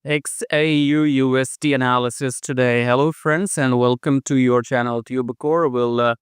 XAUUSD analysis today. Hello friends and welcome to your channel TubeCore. We'll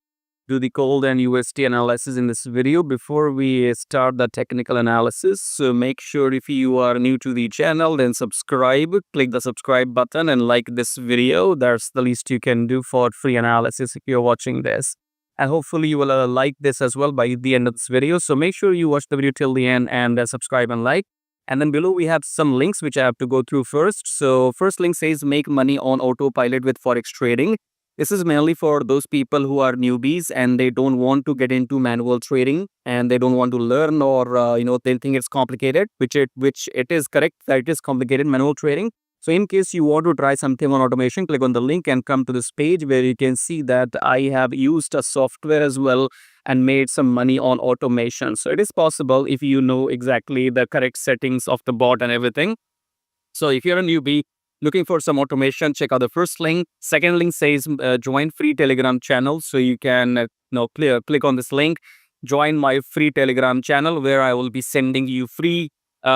do the gold and USD analysis in this video. Before we start the technical analysis, so make sure if you are new to the channel, then subscribe, click the subscribe button and like this video. That's the least you can do for free analysis if you're watching this. And hopefully you will like this as well by the end of this video. So make sure you watch the video till the end and subscribe and like. And then below we have some links which I have to go through first. So first link says make money on autopilot with forex trading. This is mainly for those people who are newbies and they don't want to get into manual trading and they don't want to learn or they think it's complicated, which it is correct that it is complicated manual trading. So in case you want to try something on automation, click on the link and come to this page where you can see that I have used a software as well and made some money on automation. So it is possible if you know exactly the correct settings of the bot and everything. So if you're a newbie looking for some automation, check out the first link. Second link says join free Telegram channel. So you can click on this link, join my free Telegram channel where I will be sending you free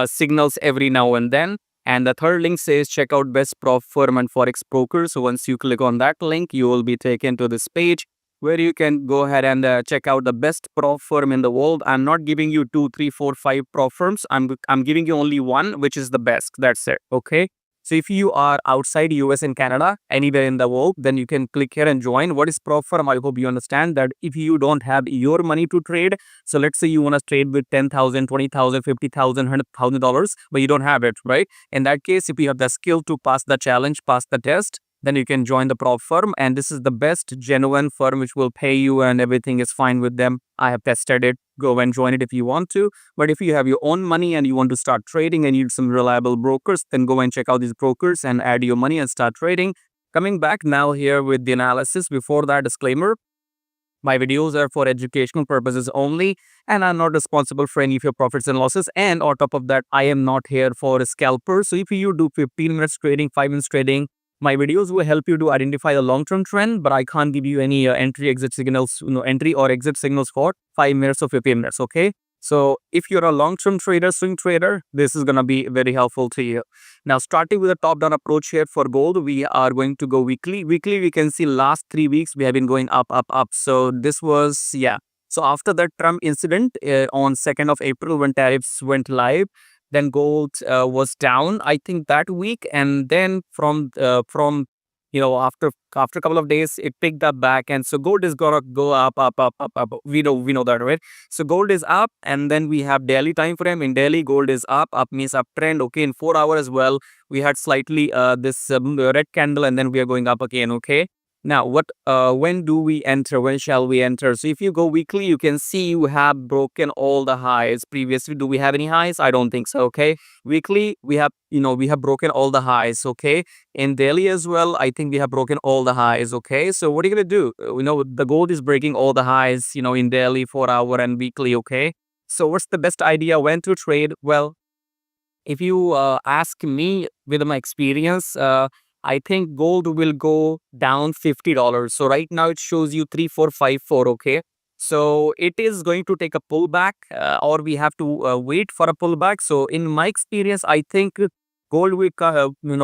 signals every now and then. And the third link says check out best prop firm and forex broker. So once you click on that link, you will be taken to this page where you can go ahead and check out the best prop firm in the world. I'm not giving you 2, 3, 4, 5 prop firms. I'm giving you only one, which is the best. That's it. Okay. So if you are outside US and Canada, anywhere in the world, then you can click here and join. What is prop firm? I hope you understand that if you don't have your money to trade, so let's say you want to trade with $10,000, $20,000, $50,000, $100,000, but you don't have it, right? In that case, if you have the skill to pass the challenge, pass the test, then you can join the prop firm. And this is the best genuine firm which will pay you and everything is fine with them. I have tested it. Go and join it if you want to. But if you have your own money and you want to start trading and you need some reliable brokers, then go and check out these brokers and add your money and start trading. Coming back now here with the analysis. Before that, disclaimer. My videos are for educational purposes only and I'm not responsible for any of your profits and losses. And on top of that, I am not here for a scalper. So if you do 15 minutes trading, 5 minutes trading, my videos will help you to identify the long-term trend, but I can't give you any entry-exit signals, entry or exit signals for 5 minutes or 15 minutes, okay? So if you're a long-term trader, swing trader, this is going to be very helpful to you. Now, starting with a top-down approach here for gold, we are going to go weekly. Weekly, we can see last 3 weeks, we have been going up, up, up. So this was, yeah. So after that Trump incident on 2nd of April when tariffs went live, then gold was down, I think, that week. And then from after a couple of days, it picked up back. And so gold is going to go up, up, up, up, up. We know that, right? So gold is up. And then we have daily time frame. In daily, gold is up. Up means uptrend. Okay, in 4 hours as well, we had slightly this red candle. And then we are going up again, okay? Now, when do we enter? When shall we enter? So if you go weekly, you can see you have broken all the highs. Previously, do we have any highs? I don't think so, okay? Weekly, we have broken all the highs, okay? In daily as well, I think we have broken all the highs, okay? So what are you going to do? The gold is breaking all the highs, in daily, 4 hour and weekly, okay? So what's the best idea when to trade? Well, if you ask me with my experience, I think gold will go down $50. So right now it shows you 3454. Okay. So it is going to take a pullback or we have to wait for a pullback. So in my experience, I think gold will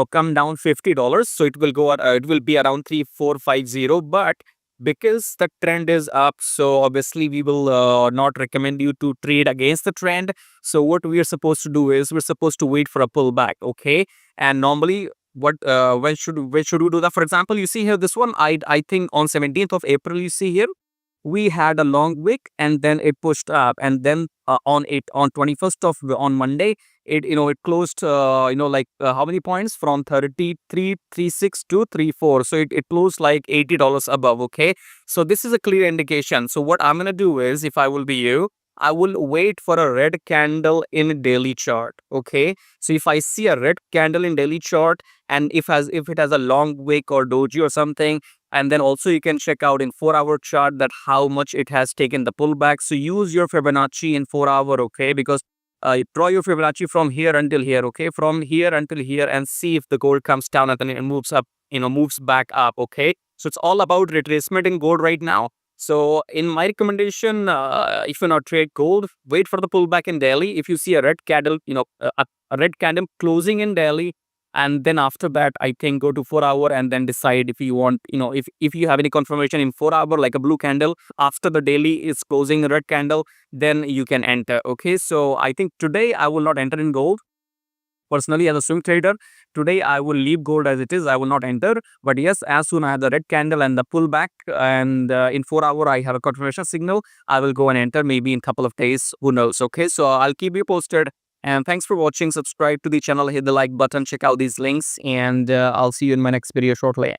come down $50. So it will go it will be around 3450. But because the trend is up, so obviously we will not recommend you to trade against the trend. So what we are supposed to do is we're supposed to wait for a pullback. Okay. And normally when should we do that? For example, you see here this one, I think on 17th of April, you see here we had a long wick and then it pushed up, and then on 21st on Monday it closed how many points from 33.36 to 34. So it closed like $80 above. Okay, so this is a clear indication. So what I'm gonna do is, if I will be you, I will wait for a red candle in daily chart. Okay, so if I see a red candle in daily chart and if it has a long wick or doji or something, and then also you can check out in 4-hour chart that how much it has taken the pullback. So use your Fibonacci in 4 hour, okay, because draw your Fibonacci from here until here, okay, from here until here, and see if the gold comes down and then it moves up, moves back up. Okay, so it's all about retracement in gold right now. So in my recommendation, if you not trade gold, wait for the pullback in daily. If you see a red candle, a red candle closing in daily, and then after that I can go to 4 hour and then decide if you want, if you have any confirmation in 4 hour like a blue candle after the daily is closing a red candle, then you can enter. Okay, so I think today I will not enter in gold. Personally, as a swing trader, today I will leave gold as it is. I will not enter. But yes, as soon I have the red candle and the pullback, and in 4 hour I have a confirmation signal, I will go and enter maybe in couple of days. Who knows? Okay, so I'll keep you posted. And thanks for watching. Subscribe to the channel, hit the like button, check out these links, and I'll see you in my next video shortly.